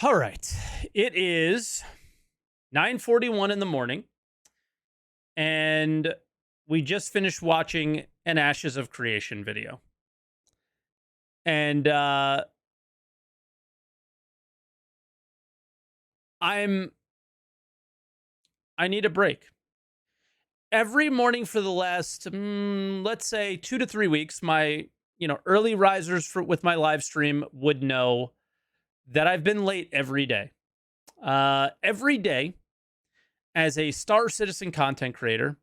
All right. It is 9:41 in the morning, and we just finished watching an Ashes of Creation video. And I'm I need a break. Every morning for the last let's say 2 to 3 weeks, my early risers with my live stream would know that I've been late every day. Every day as a Star Citizen content creator,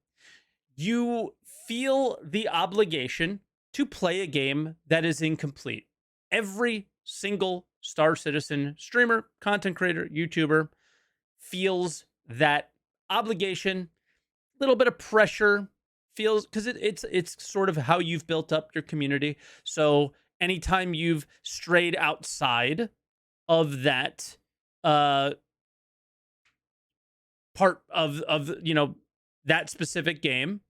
you feel the obligation to play a game that is incomplete. Every single Star Citizen streamer, content creator, YouTuber feels that obligation, a little bit of pressure, feels because it's sort of how you've built up your community. So anytime you've strayed outside of that uh part of that specific game,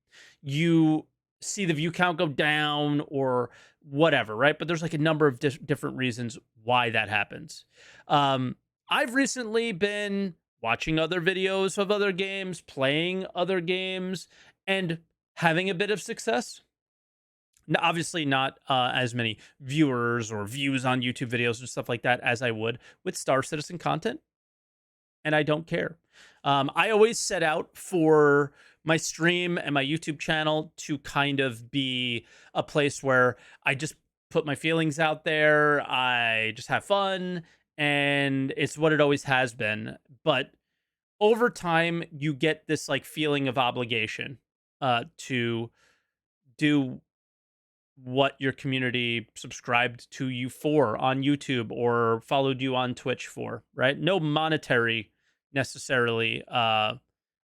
you see the view count go down or whatever, right? But there's like a number of different reasons why that happens. um I've recently been watching other videos of other games, playing other games, and having a bit of success. Obviously not as many viewers or views on YouTube videos and stuff like that as I would with Star Citizen content, and I don't care. I always set out for my stream and my YouTube channel to kind of be a place where I just put my feelings out there. I just have fun, and it's what it always has been. But over time, you get this like feeling of obligation to do what your community subscribed to you for on YouTube or followed you on Twitch for, right? No monetary necessarily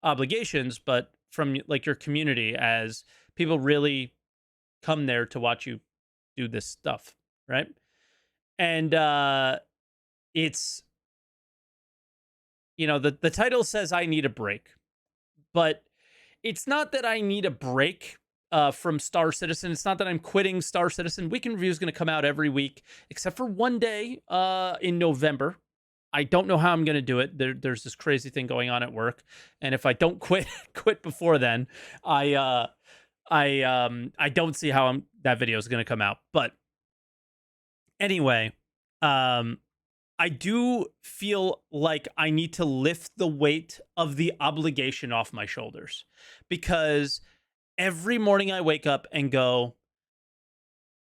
obligations, but from like your community, as people really come there to watch you do this stuff, right? And it's the title says I need a break, but it's not that I need a break from Star Citizen. It's not that I'm quitting Star Citizen. Weekend Review is going to come out every week, except for one day in November. I don't know how I'm going to do it. There's this crazy thing going on at work, and if I don't quit before then, I don't see how that video is going to come out. But anyway, um, I do feel like I need to lift the weight of the obligation off my shoulders, because every morning I wake up and go,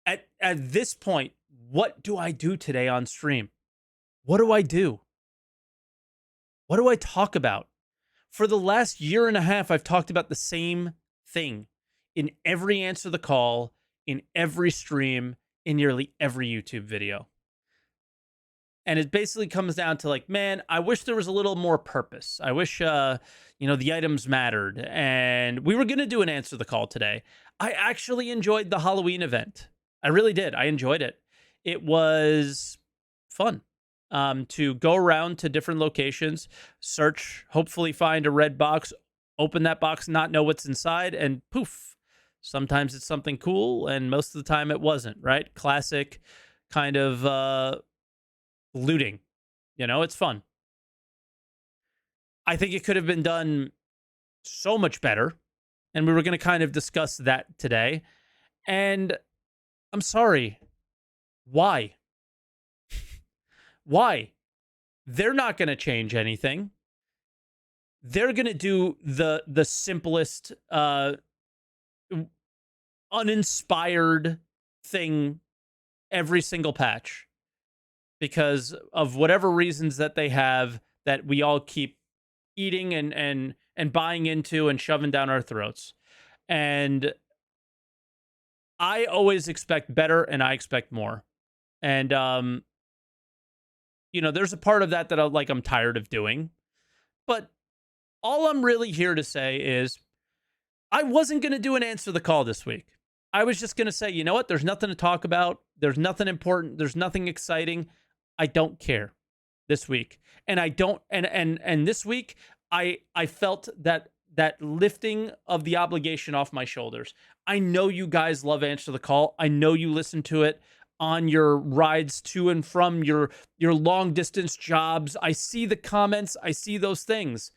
at this point, what do I do today on stream? What do I do? What do I talk about? For the last year and a half, I've talked about the same thing in every answer the call, in every stream, in nearly every YouTube video. And it basically comes down to like, man, I wish there was a little more purpose. I wish, the items mattered. And we were going to do an answer the call today. I actually enjoyed the Halloween event. I really did. I enjoyed it. It was fun to go around to different locations, search, hopefully find a red box, open that box, not know what's inside, and poof. Sometimes it's something cool, and most of the time it wasn't, right? Classic kind of looting. It's fun. I think it could have been done so much better, and we were going to kind of discuss that today. And I'm sorry. Why? Why? They're not going to change anything. They're going to do the simplest uninspired thing every single patch, because of whatever reasons that they have that we all keep eating and buying into and shoving down our throats. And I always expect better, and I expect more. And there's a part of that that I'm tired of doing. But all I'm really here to say is I wasn't going to do an answer the call this week. I was just going to say, you know what? There's nothing to talk about. There's nothing important. There's nothing exciting. I don't care this week. And I don't and this week I felt that lifting of the obligation off my shoulders. I know you guys love Answer the Call. I know you listen to it. on your rides to and from your long distance jobs. I see the comments, I see those things.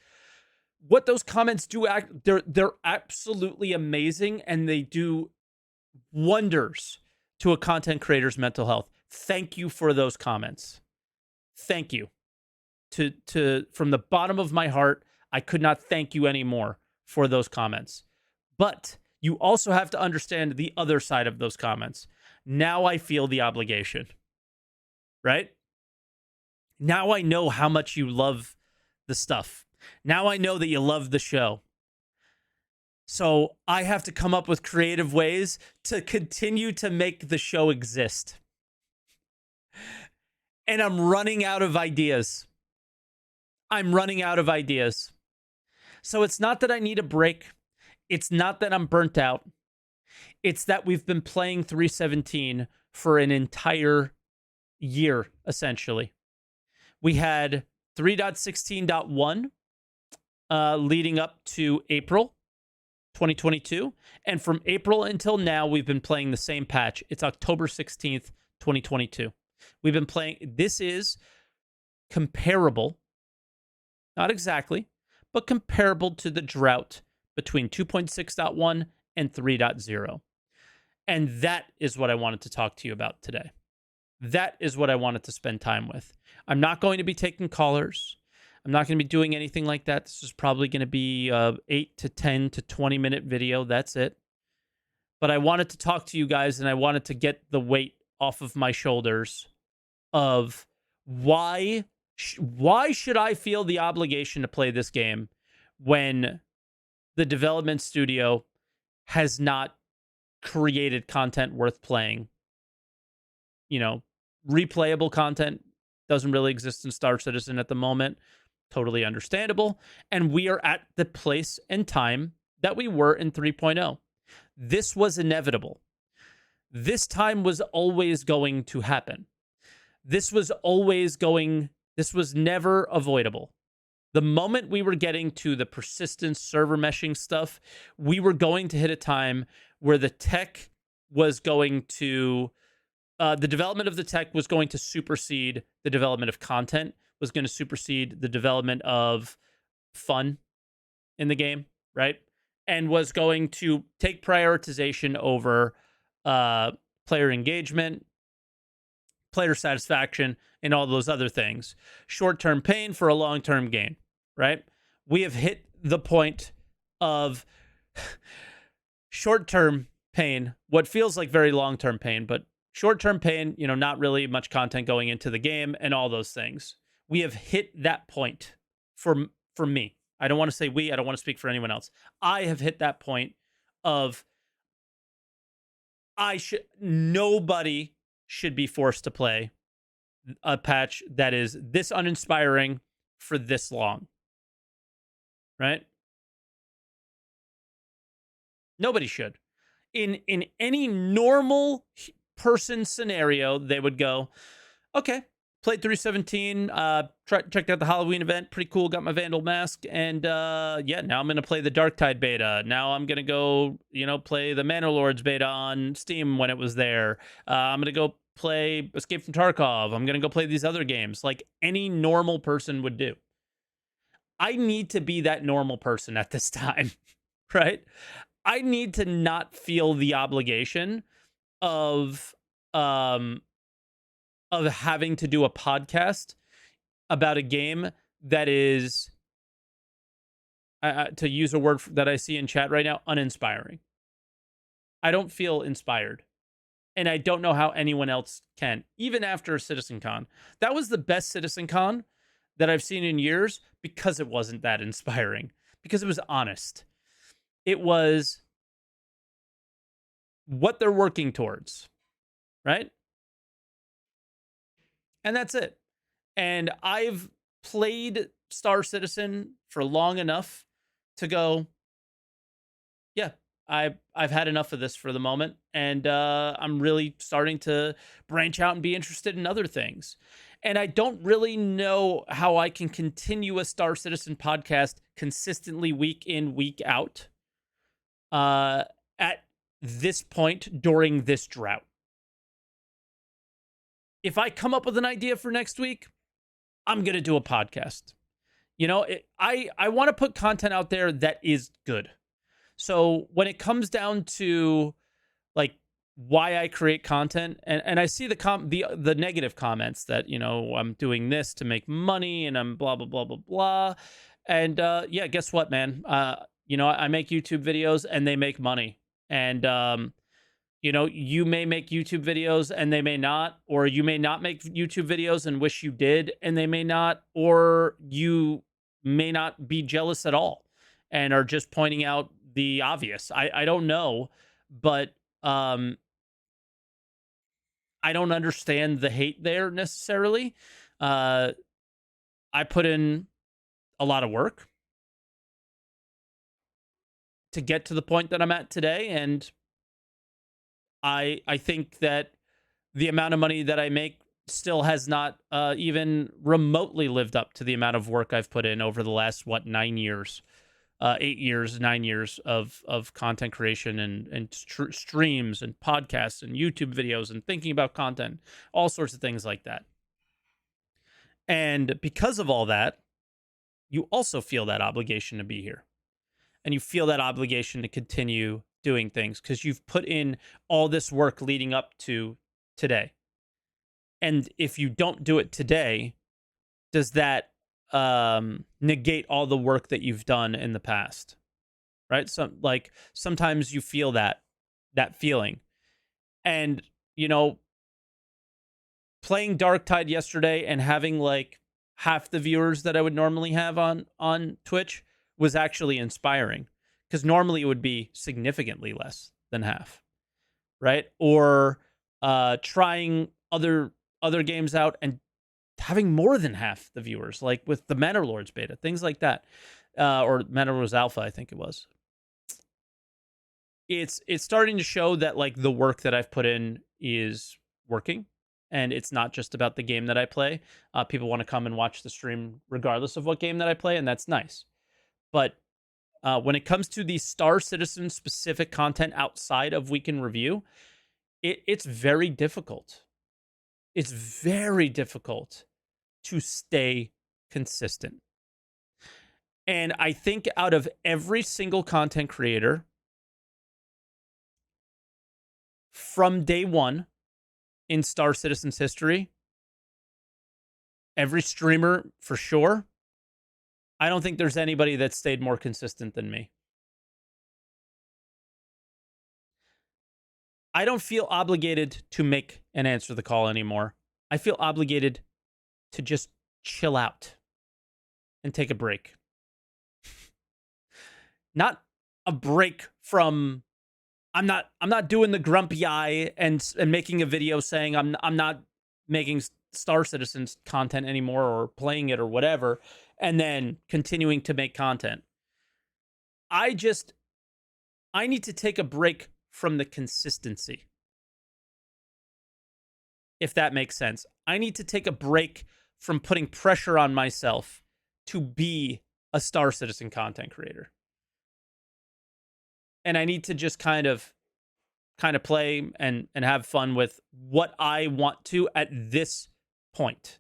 What those comments do, they're absolutely amazing, and they do wonders to a content creator's mental health. Thank you for those comments. Thank you. To from the bottom of my heart, I could not thank you anymore for those comments. But you also have to understand the other side of those comments. Now I feel the obligation, right? Now I know how much you love the stuff. Now I know that you love the show. So I have to come up with creative ways to continue to make the show exist. And I'm running out of ideas. I'm running out of ideas. So it's not that I need a break. It's not that I'm burnt out. It's that we've been playing 3.17 for an entire year, essentially. We had 3.16.1 leading up to April 2022. And from April until now, we've been playing the same patch. It's October 16th, 2022. We've been playing. This is comparable, not exactly, but comparable to the drought between 2.6.1 and 3.0. And that is what I wanted to talk to you about today. That is what I wanted to spend time with. I'm not going to be taking callers. I'm not going to be doing anything like that. This is probably going to be a 8 to 10 to 20 minute video. That's it. But I wanted to talk to you guys, and I wanted to get the weight off of my shoulders of why should I feel the obligation to play this game when the development studio has not created content worth playing. You know, replayable content doesn't really exist in Star Citizen at the moment. Totally understandable. And we are at the place and time that we were in 3.0. This was inevitable. This time was always going to happen. This was never avoidable. The moment we were getting to the persistent server meshing stuff, we were going to hit a time where the tech was going to, the development of the tech was going to supersede the development of content, was going to supersede the development of fun in the game, right? And was going to take prioritization over player engagement, player satisfaction, and all those other things. Short-term pain for a long-term gain, right? We have hit the point of short-term pain, what feels like very long-term pain, but short-term pain, you know, not really much content going into the game and all those things. We have hit that point for me. I don't want to say we, I don't want to speak for anyone else. I have hit that point of nobody should be forced to play a patch that is this uninspiring for this long. Right? Nobody should. In any normal person scenario, they would go, okay, played 3.17, checked out the Halloween event, pretty cool, got my Vandal mask, and yeah, now I'm going to play the Darktide beta. Now I'm going to go, play the Manor Lords beta on Steam when it was there. I'm going to go play Escape from Tarkov. I'm going to go play these other games like any normal person would do. I need to be that normal person at this time, right? I need to not feel the obligation of having to do a podcast about a game that is, to use a word that I see in chat right now, uninspiring. I don't feel inspired. And I don't know how anyone else can, even after CitizenCon. That was the best CitizenCon that I've seen in years because it wasn't that inspiring, because it was honest. It was what they're working towards, right? And that's it. And I've played Star Citizen for long enough to go, yeah, I've had enough of this for the moment. And I'm really starting to branch out and be interested in other things. And I don't really know how I can continue a Star Citizen podcast consistently week in, week out at this point during this drought. if I come up with an idea for next week, I'm going to do a podcast. You know, I want to put content out there that is good. So when it comes down to like why I create content, and I see the negative comments that, you know, I'm doing this to make money and I'm blah blah blah blah blah. And yeah, guess what, man? You know, I make YouTube videos and they make money. And you know, you may make YouTube videos and they may not, or you may not make YouTube videos and wish you did and they may not, or you may not be jealous at all and are just pointing out the obvious. I don't know, but I don't understand the hate there necessarily. I put in a lot of work to get to the point that I'm at today, and I think that the amount of money that I make still has not even remotely lived up to the amount of work I've put in over the last 9 years, 8 years, 9 years of content creation and streams and podcasts and YouTube videos and thinking about content, all sorts of things like that. And because of all that, you also feel that obligation to be here, and you feel that obligation to continue doing things because you've put in all this work leading up to today. And if you don't do it today, does that negate all the work that you've done in the past? Right? Sometimes you feel that feeling. And, you know, playing Darktide yesterday and having like half the viewers that I would normally have on Twitch was actually inspiring, because normally it would be significantly less than half, right? Or trying other games out and having more than half the viewers, like with the Manor beta, things like that, or Manor Alpha, I think it was. It's starting to show that like the work that I've put in is working, and it's not just about the game that I play. People want to come and watch the stream regardless of what game that I play, and that's nice. But when it comes to the Star Citizen specific content outside of Week in Review, it's very difficult. It's very difficult to stay consistent. And I think out of every single content creator from day one in Star Citizen's history, every streamer for sure, I don't think there's anybody that stayed more consistent than me. I don't feel obligated to make and answer the call anymore. I feel obligated to just chill out and take a break. Not a break from I'm not doing the grumpy eye and making a video saying I'm not making Star Citizen's content anymore or playing it or whatever, and then continuing to make content. I need to take a break from the consistency, if that makes sense. I need to take a break from putting pressure on myself to be a Star Citizen content creator. And I need to just kind of play and have fun with what I want to at this point.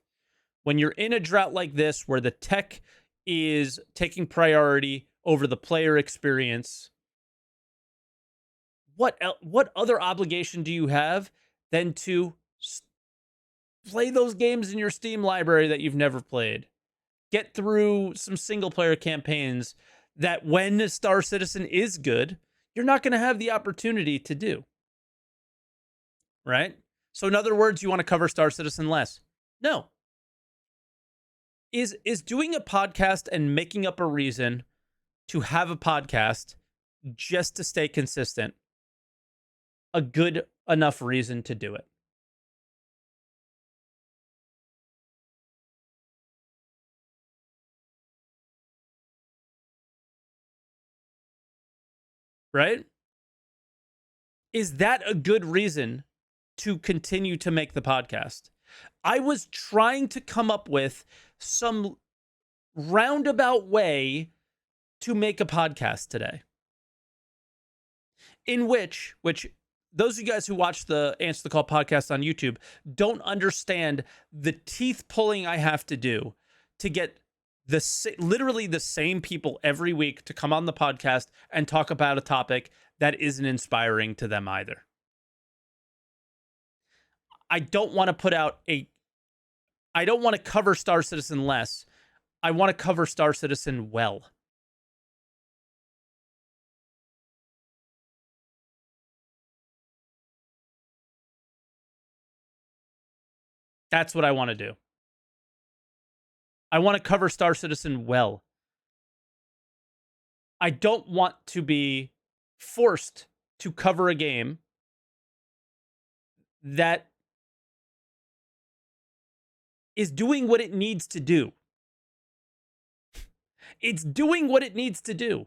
When you're in a drought like this, where the tech is taking priority over the player experience, what other obligation do you have than to play those games in your Steam library that you've never played? Get through some single player campaigns that when Star Citizen is good, you're not going to have the opportunity to do. Right? So in other words, you want to cover Star Citizen less. No. Is doing a podcast and making up a reason to have a podcast just to stay consistent a good enough reason to do it? Right? Is that a good reason to continue to make the podcast? I was trying to come up with some roundabout way to make a podcast today, in which those of you guys who watch the Answer the Call podcast on YouTube don't understand the teeth pulling I have to do to get literally the same people every week to come on the podcast and talk about a topic that isn't inspiring to them either. I don't want to cover Star Citizen less. I want to cover Star Citizen well. That's what I want to do. I want to cover Star Citizen well. I don't want to be forced to cover a game that is doing what it needs to do. It's doing what it needs to do.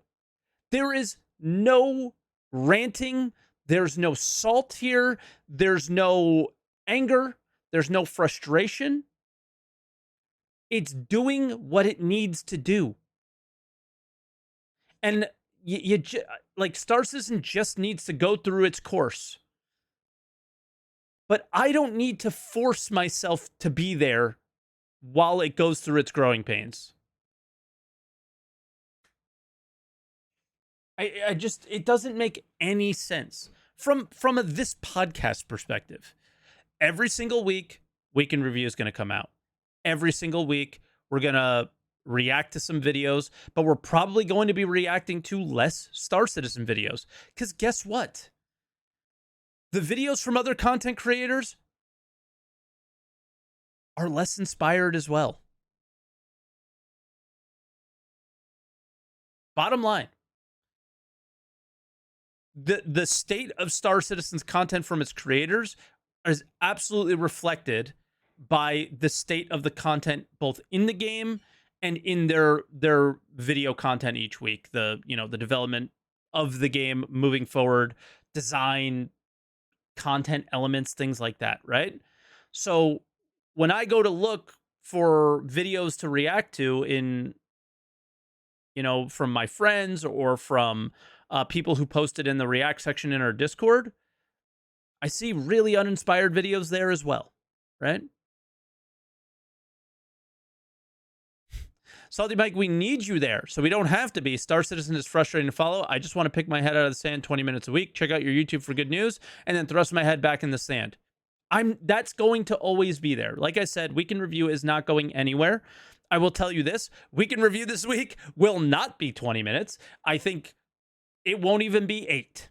There is no ranting. There's no salt here. There's no anger. There's no frustration. It's doing what it needs to do. And like Star Citizen just needs to go through its course. But I don't need to force myself to be there while it goes through its growing pains. I just, it doesn't make any sense from this podcast perspective. Every single week, Week in Review is going to come out. Every single week, we're going to react to some videos, but we're probably going to be reacting to less Star Citizen videos. Because guess what? The videos from other content creators are less inspired as well. Bottom line. The state of Star Citizen's content from its creators is absolutely reflected by the state of the content both in the game and in their video content each week. The development of the game moving forward, design, content elements, things like that, right? So when I go to look for videos to react to from my friends or from people who posted in the React section in our Discord, I see really uninspired videos there as well, right? SaltEMike, we need you there, so we don't have to be. Star Citizen is frustrating to follow. I just want to pick my head out of the sand 20 minutes a week, check out your YouTube for good news, and then thrust my head back in the sand. That's going to always be there. Like I said, Week in Review is not going anywhere. I will tell you this, Week in Review this week will not be 20 minutes. I think it won't even be 8.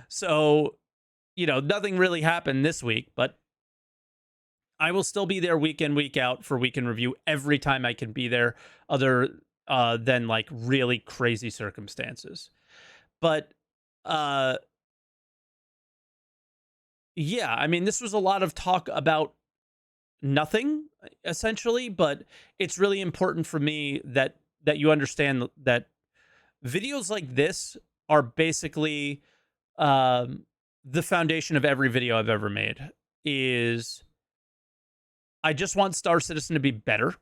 So, nothing really happened this week, but I will still be there week in, week out for Week in Review every time I can be there, other than like really crazy circumstances. But yeah, I mean, this was a lot of talk about nothing, essentially, but it's really important for me that you understand that videos like this are basically the foundation of every video I've ever made. I just want Star Citizen to be better,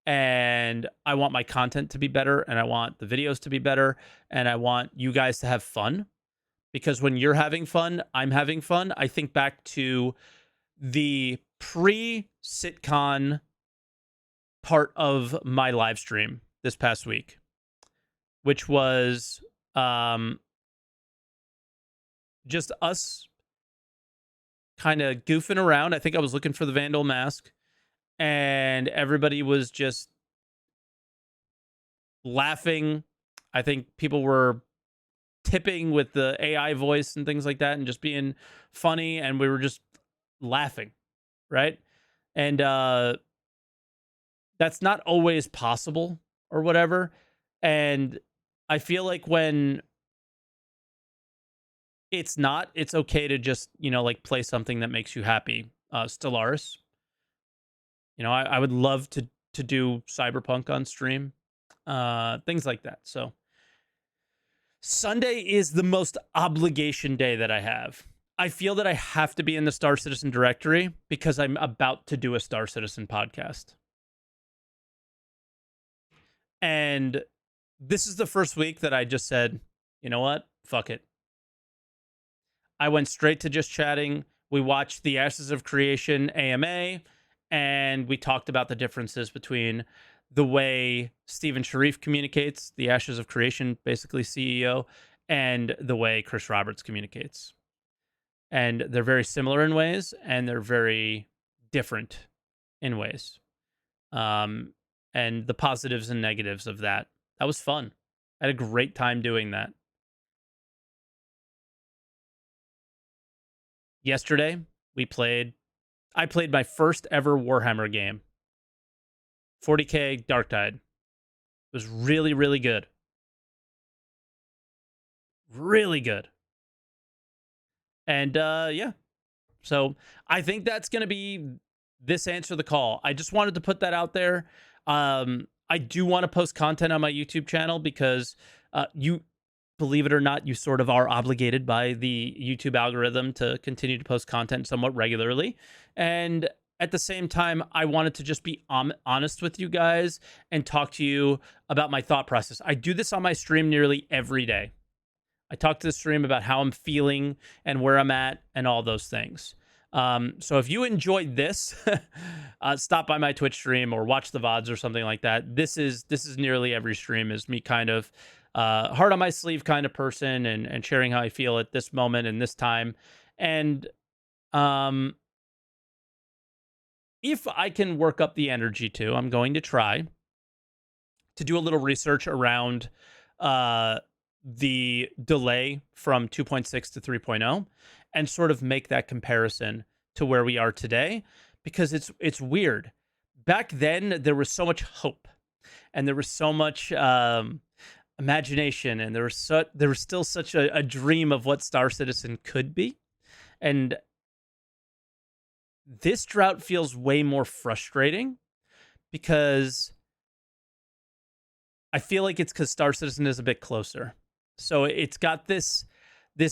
and I want my content to be better, and I want the videos to be better, and I want you guys to have fun, because when you're having fun, I'm having fun. I think back to the pre-SitCon part of my live stream this past week, which was just us kind of goofing around. I think I was looking for the Vandal mask, and everybody was just laughing. I think people were tipping with the AI voice and things like that and just being funny, and we were just laughing, right? And that's not always possible or whatever. And I feel like when it's not, it's okay to just, like play something that makes you happy. Stellaris. I would love to do Cyberpunk on stream. Things like that. So Sunday is the most obligation day that I have. I feel that I have to be in the Star Citizen directory because I'm about to do a Star Citizen podcast. And this is the first week that I just said, you know what? Fuck it. I went straight to just chatting. We watched the Ashes of Creation AMA, and we talked about the differences between the way Stephen Sharif communicates, the Ashes of Creation, basically CEO, and the way Chris Roberts communicates. And they're very similar in ways, and they're very different in ways. And the positives and negatives of that. That was fun. I had a great time doing that. Yesterday, I played my first ever Warhammer game. 40K Dark Tide. It was really, really good. Really good. And yeah. So I think that's going to be this answer the call. I just wanted to put that out there. I do want to post content on my YouTube channel because you, believe it or not, you sort of are obligated by the YouTube algorithm to continue to post content somewhat regularly. And at the same time, I wanted to just be honest with you guys and talk to you about my thought process. I do this on my stream nearly every day. I talk to the stream about how I'm feeling and where I'm at and all those things. So if you enjoyed this, stop by my Twitch stream or watch the VODs or something like that. This is nearly every stream is me kind of heart on my sleeve kind of person and sharing how I feel at this moment and this time. And if I can work up the energy to, I'm going to try to do a little research around the delay from 2.6 to 3.0 and sort of make that comparison to where we are today, because it's weird. Back then there was so much hope and there was so much imagination, and there was still such a dream of what Star Citizen could be. And this drought feels way more frustrating because I feel like it's because Star Citizen is a bit closer. So it's got this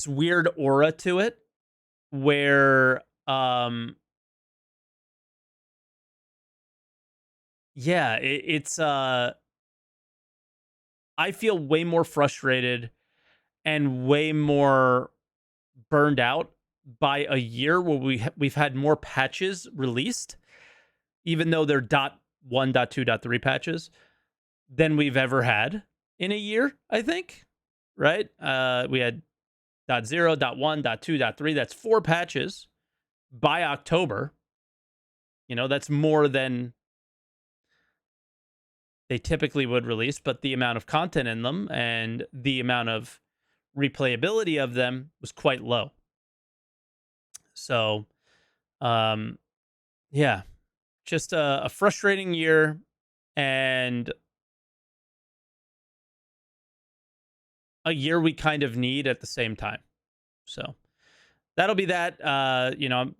weird aura to it where yeah, it's I feel way more frustrated and way more burned out by a year where we've had more patches released, even though they're .1, .2, .3 patches, than we've ever had in a year, I think. Right? We had .0, .1, .2, .3. That's 4 patches by October. You know, that's more than they typically would release, but the amount of content in them and the amount of replayability of them was quite low. So, yeah, just a frustrating year, and a year we kind of need at the same time. So that'll be that.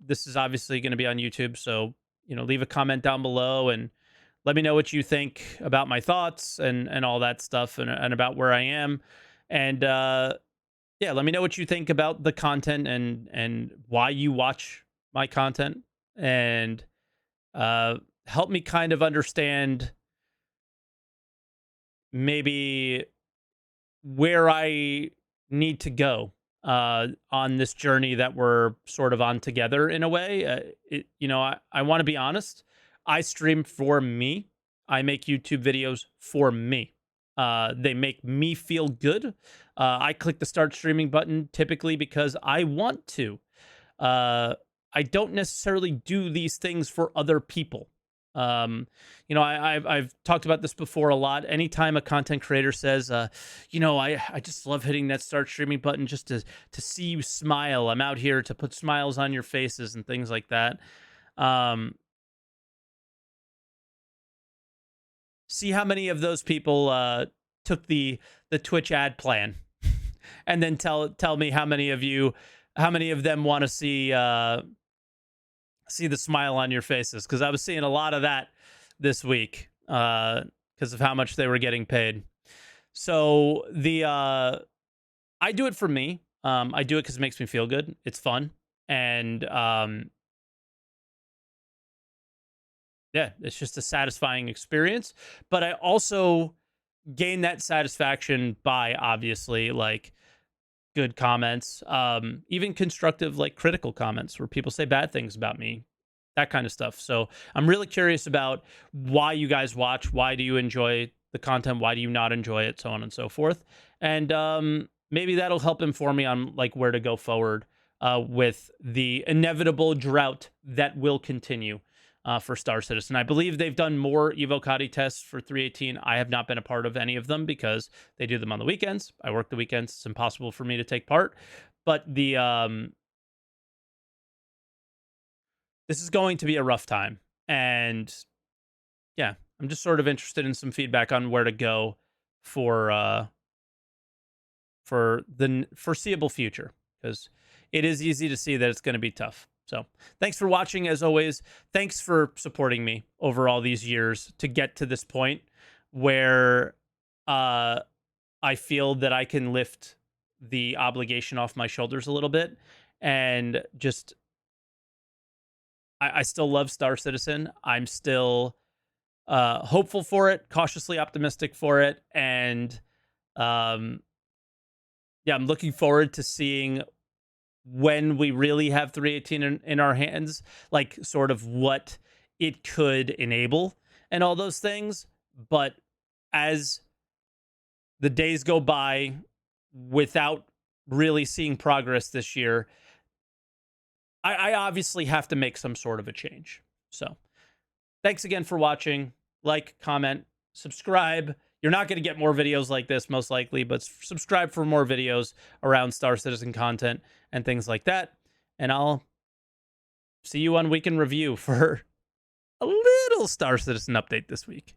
This is obviously going to be on YouTube. So, leave a comment down below and let me know what you think about my thoughts and all that stuff and about where I am. And yeah, let me know what you think about the content and why you watch my content, and help me kind of understand maybe where I need to go on this journey that we're sort of on together in a way. I want to be honest. I stream for me. I make YouTube videos for me. They make me feel good. I click the start streaming button typically because I want to. I don't necessarily do these things for other people. I've talked about this before a lot. Anytime a content creator says, I just love hitting that start streaming button just to see you smile. I'm out here to put smiles on your faces and things like that. See how many of those people took the Twitch ad plan, and then tell me how many of them want to see the smile on your faces, because I was seeing a lot of that this week because of how much they were getting paid. So I do it for me. I do it because it makes me feel good. It's fun, and yeah, it's just a satisfying experience. But I also gain that satisfaction by obviously like good comments, even constructive, like critical comments where people say bad things about me, that kind of stuff. So I'm really curious about why you guys watch. Why do you enjoy the content? Why do you not enjoy it? So on and so forth. And maybe that'll help inform me on like where to go forward with the inevitable drought that will continue for Star Citizen. I believe they've done more Evocati tests for 318. I have not been a part of any of them because they do them on the weekends. I work the weekends. It's impossible for me to take part. But this is going to be a rough time. And yeah, I'm just sort of interested in some feedback on where to go for the foreseeable future, because it is easy to see that it's going to be tough. So thanks for watching. As always, thanks for supporting me over all these years to get to this point where I feel that I can lift the obligation off my shoulders a little bit, and just I still love Star Citizen. I'm still hopeful for it, cautiously optimistic for it, and yeah, I'm looking forward to seeing when we really have 318 in our hands, like sort of what it could enable and all those things. But as the days go by without really seeing progress this year, I obviously have to make some sort of a change. So thanks again for watching. Like, comment, subscribe. You're not going to get more videos like this, most likely, but subscribe for more videos around Star Citizen content and things like that. And I'll see you on Week in Review for a little Star Citizen update this week.